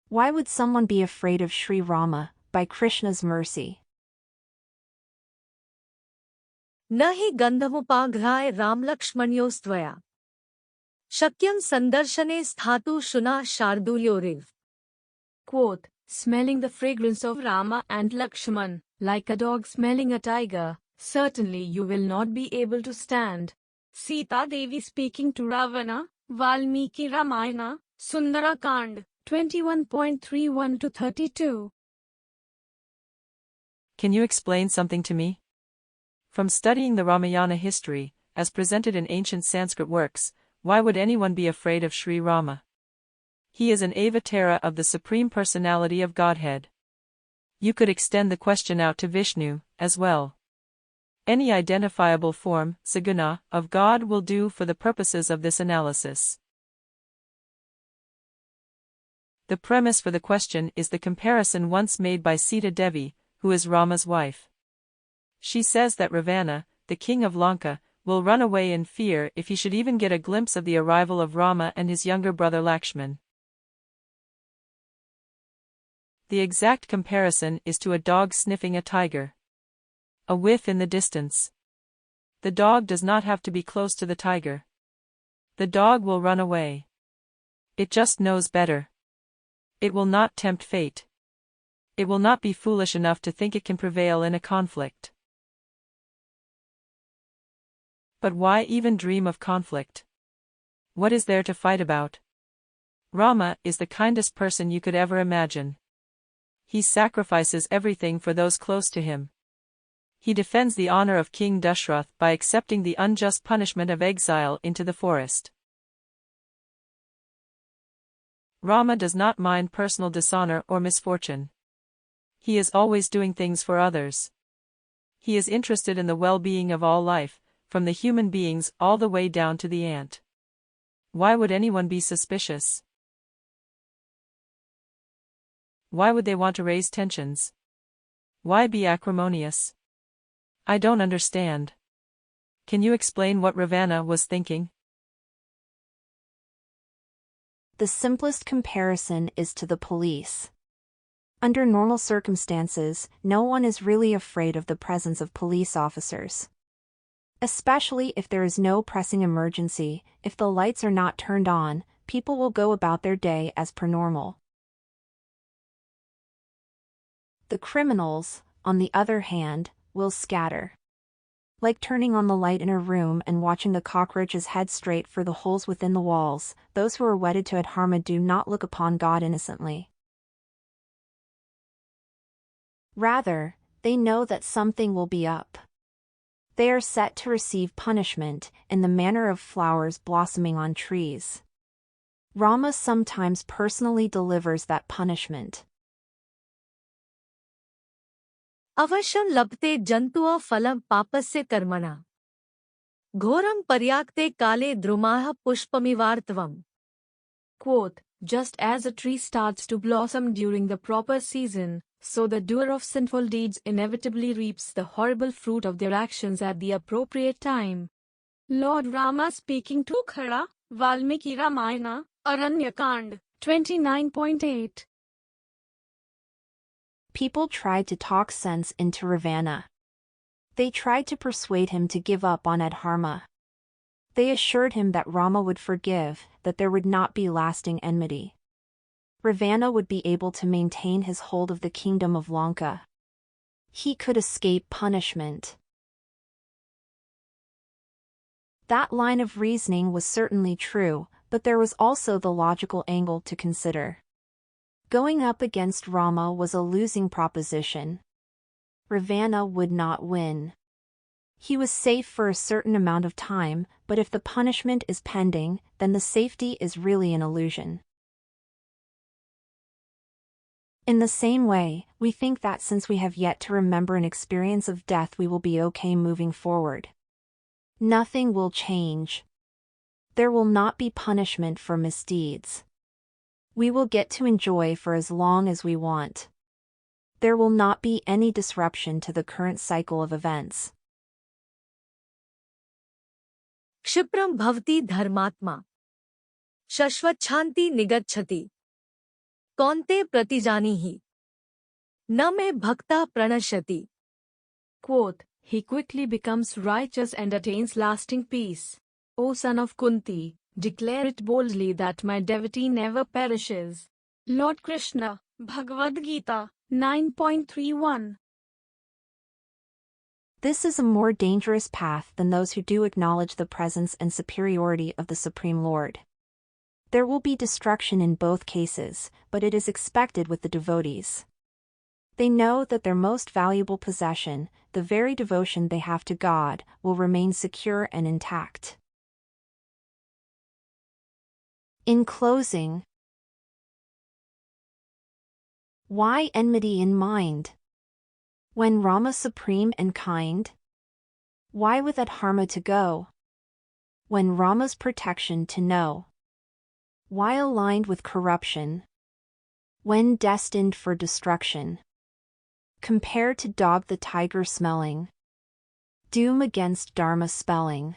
Why would someone be afraid of Sri Rama, by Krishna's mercy? न हि गन्धमुपाघ्राय रामलक्ष्मणयोस्त्वया शक्यं सन्दर्शने स्थातु शुना शार्दूल्योरिव. Quote, smelling the fragrance of Rama and Lakshman, like a dog smelling a tiger, certainly you will not be able to stand. Sita Devi speaking to Ravana, Valmiki Ramayana, Sundara Kand, 21.31-32. Can you explain something to me? From studying the Ramayana history, as presented in ancient Sanskrit works, why would anyone be afraid of Sri Rama? He is an avatara of the Supreme Personality of Godhead. You could extend the question out to Vishnu, as well. Any identifiable form, saguna, of God will do for the purposes of this analysis. The premise for the question is the comparison once made by Sita Devi, who is Rama's wife. She says that Ravana, the king of Lanka, will run away in fear if he should even get a glimpse of the arrival of Rama and his younger brother Lakshman. The exact comparison is to a dog sniffing a tiger. A whiff in the distance. The dog does not have to be close to the tiger. The dog will run away. It just knows better. It will not tempt fate. It will not be foolish enough to think it can prevail in a conflict. But why even dream of conflict? What is there to fight about? Rama is the kindest person you could ever imagine. He sacrifices everything for those close to him. He defends the honor of King Dashrath by accepting the unjust punishment of exile into the forest. Rama does not mind personal dishonor or misfortune. He is always doing things for others. He is interested in the well-being of all life, from the human beings all the way down to the ant. Why would anyone be suspicious? Why would they want to raise tensions? Why be acrimonious? I don't understand. Can you explain what Ravana was thinking? The simplest comparison is to the police. Under normal circumstances, no one is really afraid of the presence of police officers. Especially if there is no pressing emergency, if the lights are not turned on, people will go about their day as per normal. The criminals, on the other hand, will scatter. Like turning on the light in a room and watching the cockroaches head straight for the holes within the walls, those who are wedded to adharma do not look upon God innocently. Rather, they know that something will be up. They are set to receive punishment, in the manner of flowers blossoming on trees. Rama sometimes personally delivers that punishment. अवश्यं लभते जन्तुः फलं पापस्य कर्मणा घोरं पर्याक्ते काले द्रुमाः पुष्पमिवार्तवम्. Quote, just as a tree starts to blossom during the proper season, so the doer of sinful deeds inevitably reaps the horrible fruit of their actions at the appropriate time. Lord Rama speaking to Khara, Valmiki Ramayana, Kand, 29.8. People tried to talk sense into Ravana. They tried to persuade him to give up on adharma. They assured him that Rama would forgive, that there would not be lasting enmity. Ravana would be able to maintain his hold of the kingdom of Lanka. He could escape punishment. That line of reasoning was certainly true, but there was also the logical angle to consider. Going up against Rama was a losing proposition. Ravana would not win. He was safe for a certain amount of time, but if the punishment is pending, then the safety is really an illusion. In the same way, we think that since we have yet to remember an experience of death we will be okay moving forward. Nothing will change. There will not be punishment for misdeeds. We will get to enjoy for as long as we want. There will not be any disruption to the current cycle of events. क्षिप्रं भवति धर्मात्मा शश्वच्छान्ति निगच्छति कौन्ते प्रतिजानीहि न मे भक्ता प्रणश्यति. Quoth, he quickly becomes righteous and attains lasting peace. O son of Kunti, declare it boldly that my devotee never perishes. Lord Krishna, Bhagavad-gita, 9.31. This is a more dangerous path than those who do acknowledge the presence and superiority of the Supreme Lord. There will be destruction in both cases, but it is expected with the devotees. They know that their most valuable possession, the very devotion they have to God, will remain secure and intact. In closing, why enmity in mind? When Rama supreme and kind? Why with adharma to go? When Rama's protection to know? Why aligned with corruption? When destined for destruction? Compare to dog the tiger smelling. Doom against dharma spelling.